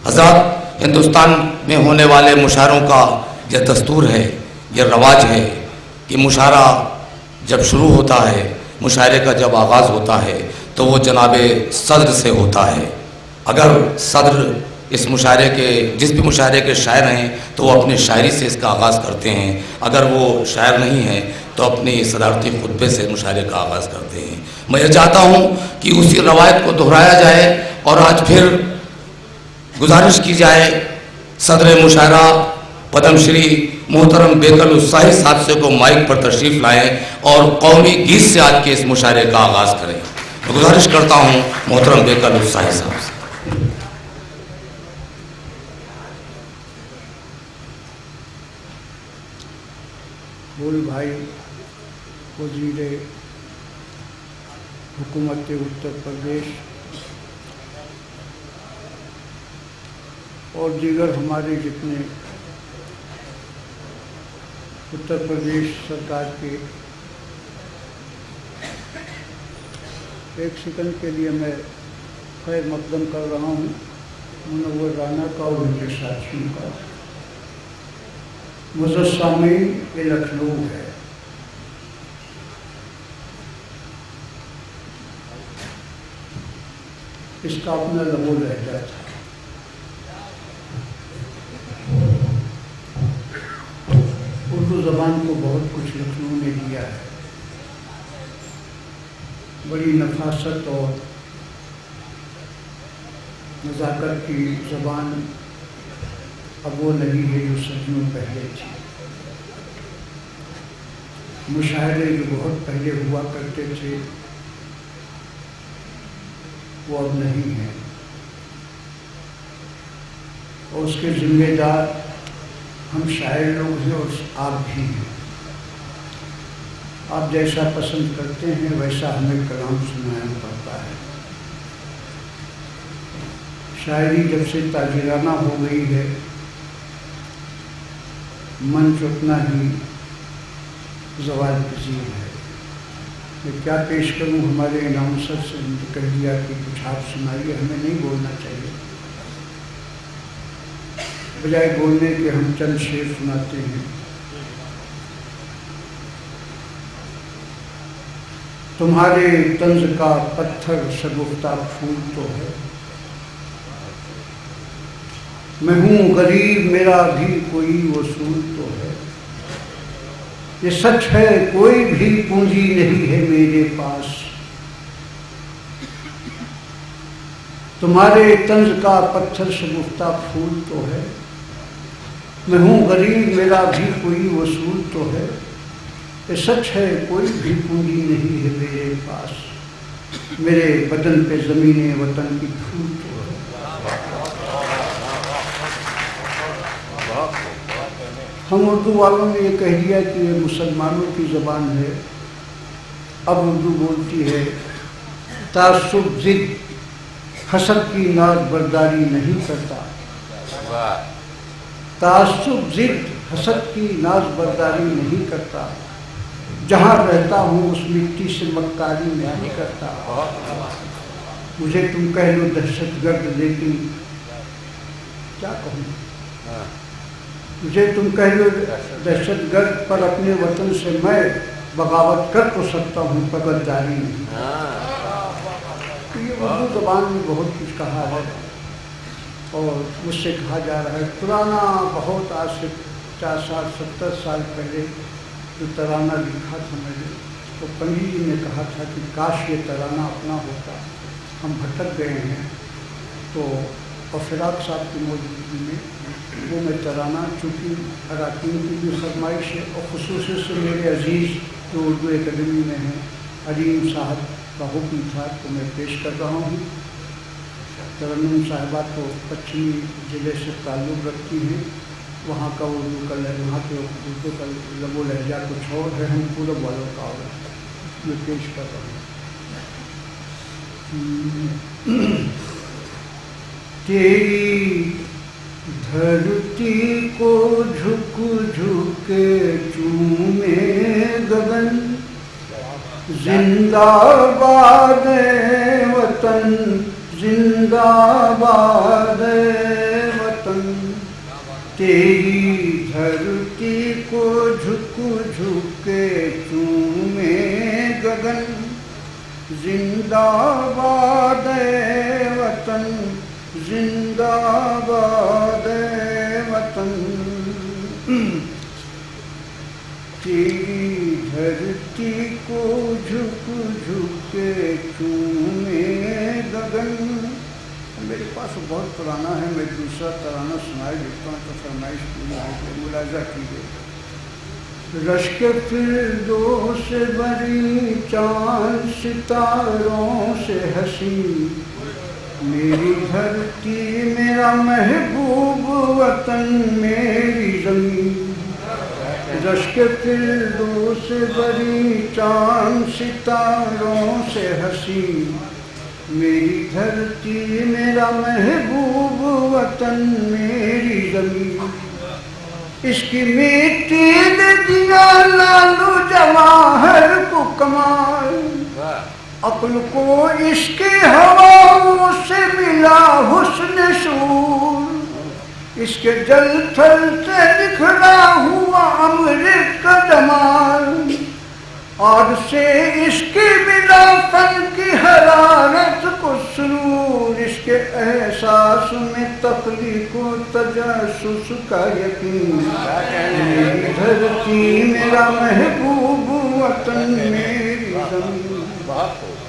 हज़रात, हिंदुस्तान में होने वाले मुशायरों का यह दस्तूर है, यह रवाज है कि मुशायरा जब शुरू होता है, मुशायरे का जब आगाज़ होता है तो वो जनाब सदर से होता है। अगर सदर इस मुशायरे के, जिस भी मुशायरे के शायर हैं तो वो अपनी शायरी से इसका आगाज़ करते हैं। अगर वो शायर नहीं है तो अपनी सदारती खुतबे से मुशायरे का आगाज़ करते हैं। मैं ये चाहता हूँ कि उसी रवायत को दोहराया जाए और आज फिर गुजारिश की जाए सदर मुशायरा पद्मश्री मोहतरम बेकल उत्साही साहब को माइक पर तशरीफ़ लाएँ और कौमी गीत से आज के इस मुशायरे का आगाज़ करें। मैं गुजारिश करता हूँ मोहतरम बेकल उत्साही साहब से। बोल भाई वज़ीर हुकूमत उत्तर प्रदेश और दीगर हमारे जितने उत्तर प्रदेश सरकार के, एक सेकंड के लिए मैं खैर मकदम कर रहा हूँ मुनव्वर राना का और उनके साथियों का। मुज़स्सामीन ये लखनऊ है। इसका अपना लबो लहजा था। उर्दू ज़बान को बहुत कुछ लखनऊ ने दिया है। बड़ी नफासत और नज़ाकत की ज़बान अब वो नहीं है जो सदियों पहले थी। मुशायरे जो बहुत पहले हुआ करते थे वो अब नहीं है और उसके जिम्मेदार हम शायर लोग हैं और आप भी हैं। आप जैसा पसंद करते हैं वैसा हमें कलाम सुनाया पड़ता है। शायरी जब से ताजिराना हो गई है, मंच उतना ही ज़वाल पज़ीर है। मैं क्या पेश करूं, हमारे अनाउंसर से कह दिया कि कुछ आप सुनाइए, हमें नहीं बोलना चाहिए। बजाय बोलने के हम चंद शेर सुनाते हैं। तुम्हारे तंज का पत्थर शगुफ्ता फूल तो है, मैं हूँ गरीब मेरा भी कोई वसूल तो है। ये सच है कोई भी पूंजी नहीं है मेरे पास, तुम्हारे तंज का पत्थर शगुफ्ता फूल तो है। मैं हूँ गरीब मेरा भी कोई वसूल तो है। ये सच है कोई भी पूंजी नहीं है मेरे पास, मेरे बदन पे ज़मीने वतन की धूल तो है। हम उर्दू वालों ने ये कह दिया कि ये मुसलमानों की ज़बान है। अब उर्दू बोलती है तासुब जिद हसद की नाज बर्दारी नहीं करता। तासुब जिद हसद की नाज बर्दारी नहीं करता, जहाँ रहता हूँ उस मिट्टी से मक्कारी नहीं करता। मुझे तुम कह लो दहशतगर्द, लेकिन क्या कहूँ, मुझे तुम कह लो दहशतगर्द, पर अपने वतन से मैं बगावत कर तो सकता हूँ, पगतदारी नहीं। तो ये उर्दू ज़बान में बहुत कुछ कहा है और मुझसे कहा जा रहा है। पुराना बहुत आज से 50-60-70 साल पहले जो तराना लिखा था मैंने, तो पंडित जी ने कहा था कि काश ये तराना अपना होता, हम भटक गए हैं। तो और फिराक साहब की मौजूदगी में वो मैं तराना, चूँकि अराकीन की भी फरमाइश है और ख़ुसूसी से मेरे अजीज़ जो उर्दू एकेडमी में हैं अलीम साहब का हुक्म था, तो मैं पेश कर रहा हूँ। तरन्नुम साहिबा तो पश्चिमी ज़िले से ताल्लुक़ रखती हैं, वहाँ का उर्दू का वहाँ के उर्दू का लबो लहजा कुछ और है, हम पूरब वालों का और मैं पेश कर रहा हूँ। तेरी धरती को झुक झुक चूमे गगन, जिंदाबाद वतन जिंदाबाद तेरी धरती को झुक झुक के चूमे गगन, जिंदाबाद है वतन, जिंदाबाद है वतन। तेरी धरती को झुक झुक के चूमे गगन। मेरे पास बहुत पुराना है, मैं दूसरा तराना सुनाई देता हूँ तो फरमाइश पूरी होकर मुलाजा कीजिए। रश्क फिरदौस से बरी चांद सितारों से हंसी, मेरी धरती मेरा महबूब वतन मेरी ज़मीन। रश्क फिरदौस से बरी चांद सितारों से हंसी, मेरी धरती मेरा महबूब वतन मेरी ज़मीन। इसकी मिट्टी ने दिया लालू जवाहर को कमाल, अक्ल को इसकी हवाओं से मिला हुस्न शूर। इसके जल थल से निखरा हुआ अमृत का जमाल, और से इसकी बिना फन की हरारत को सुरूर। इसके एहसास में तकलीफ को तजस्सुस का यकीन, मेरी धरती मेरा महबूब वतन मेरी ज़मीन।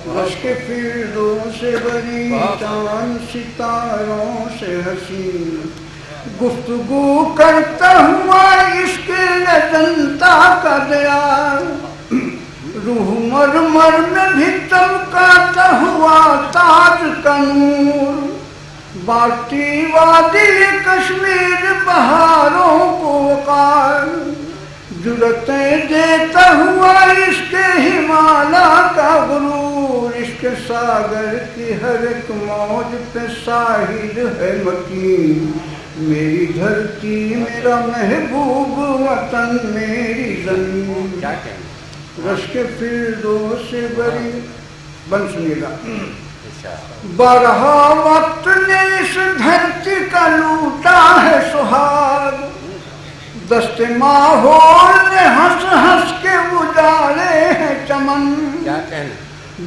रश्क फिरदौस से बरी चांद सितारों से हसीन, गुफ्तगू करता हुआ इसके जनता का दयाल। रूह मरमर में भी चमकाता हुआ ताज का नूर, बाटी वादी कश्मीर बहारों को वकार। जुरतें देता हुआ इसके हिमालय का गुरूर। इसके सागर की हर एक मौज पे साहिल है मकीन, मेरी धरती मेरा महबूब वतन मेरी ज़मीन। रश्क फिरदौस से बरी बन सुनिएगा। बरहा वक्त ने इस धरती का लूटा है सुहाग, दस्ते माहौल ने हंस हंस के उजाले हैं चमन।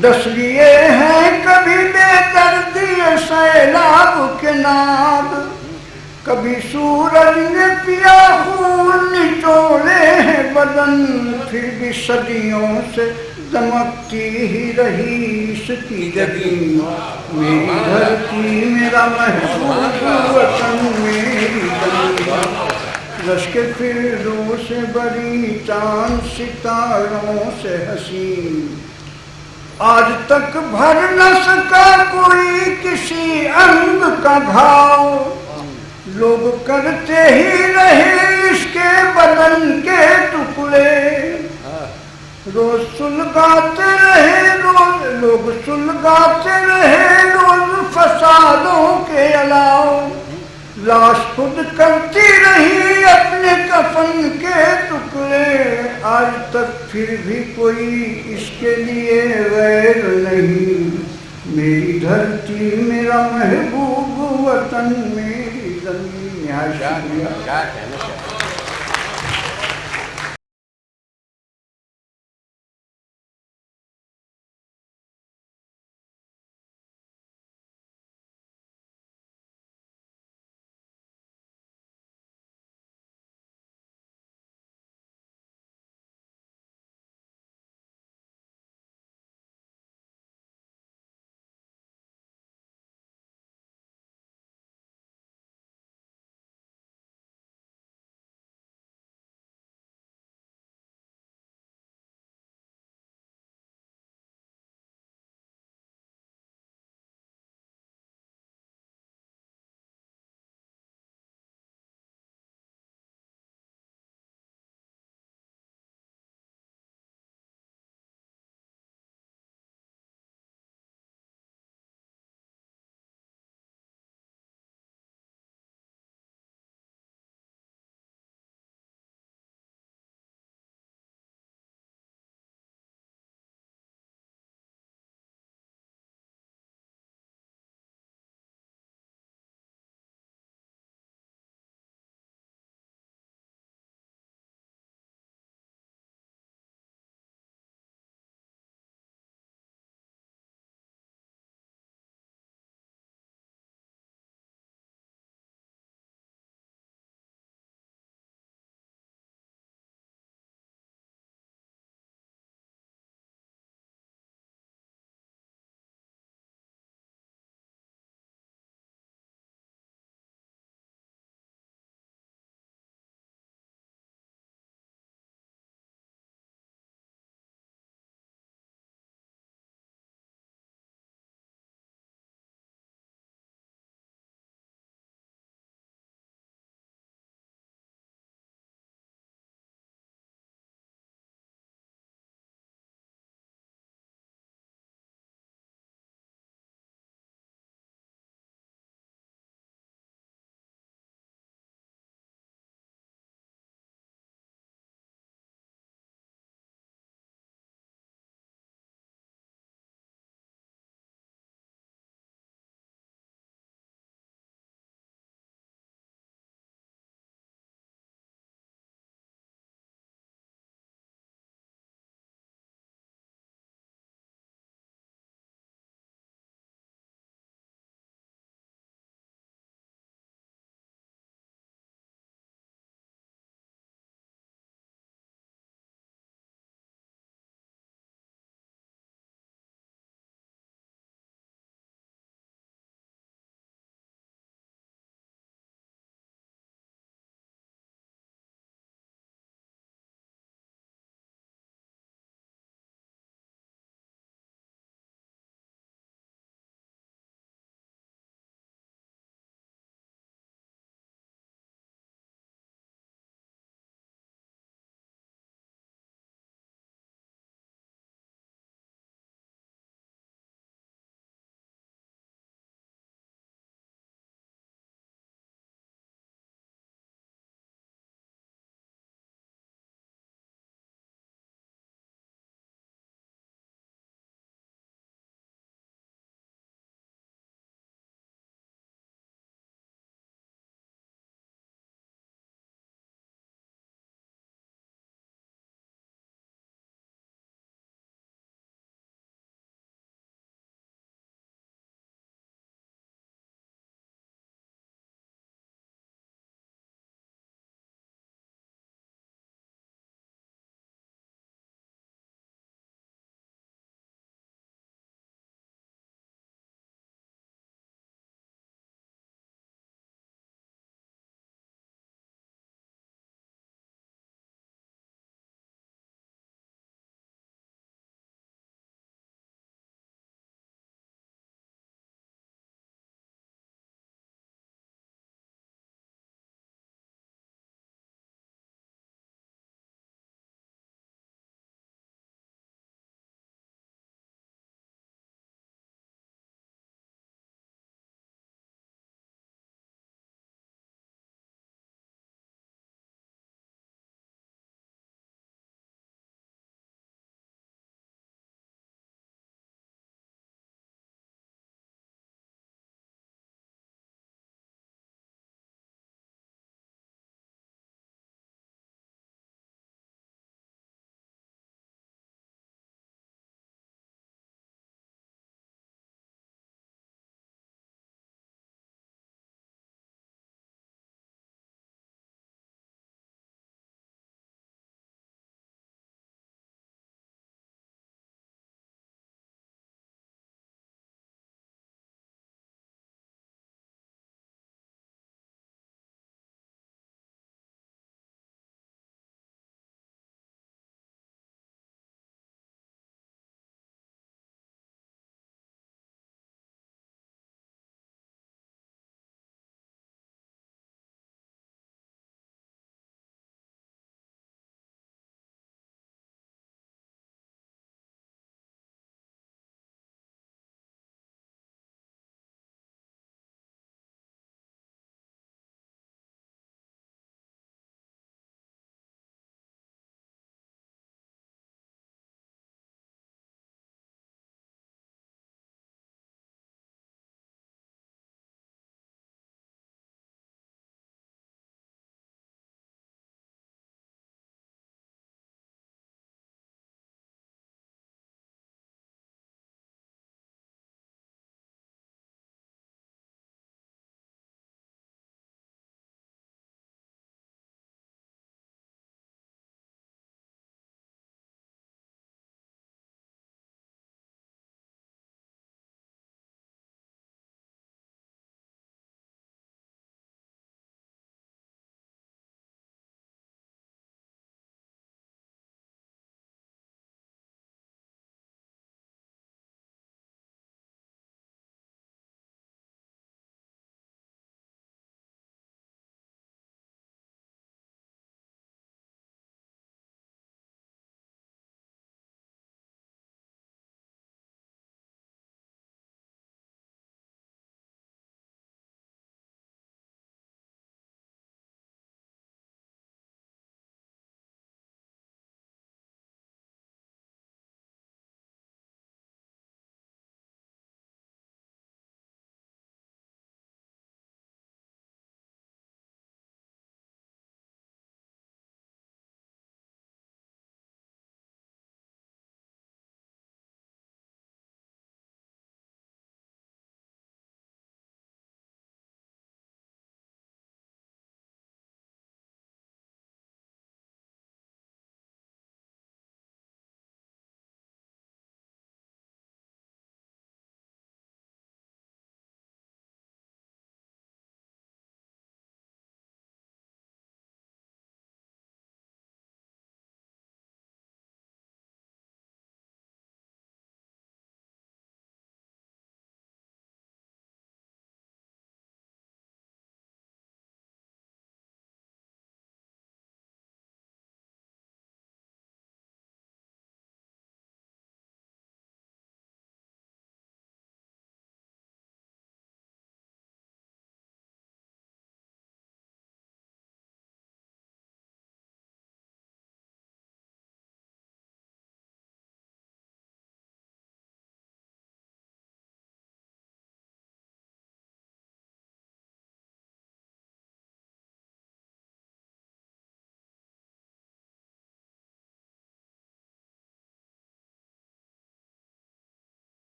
दस लिए हैं कभी बेदर्दी सैलाब के नाद, कभी सूरज ने पिया खून निचोड़े हैं बदन। फिर भी सदियों से दमकती ही रही इसकी जबीन, मेरी धरती मेरा महबूब वतन मेरी ज़मीन। रश्क फिरदौस से बरी चांद सितारों से हसीन, आज तक भर न सका कोई किसी अंग का घाव। लोग करते ही रहे इसके बदन के टुकड़े, रोज सुलगाते रहे लोग सुलगाते रहे रोज फसादों के अलाव। लाश खुद करती रही अपने कफन के टुकड़े, आज तक फिर भी कोई इसके लिए गैर नहीं। मेरी धरती मेरा महबूब वतन मेरी ज़मीन।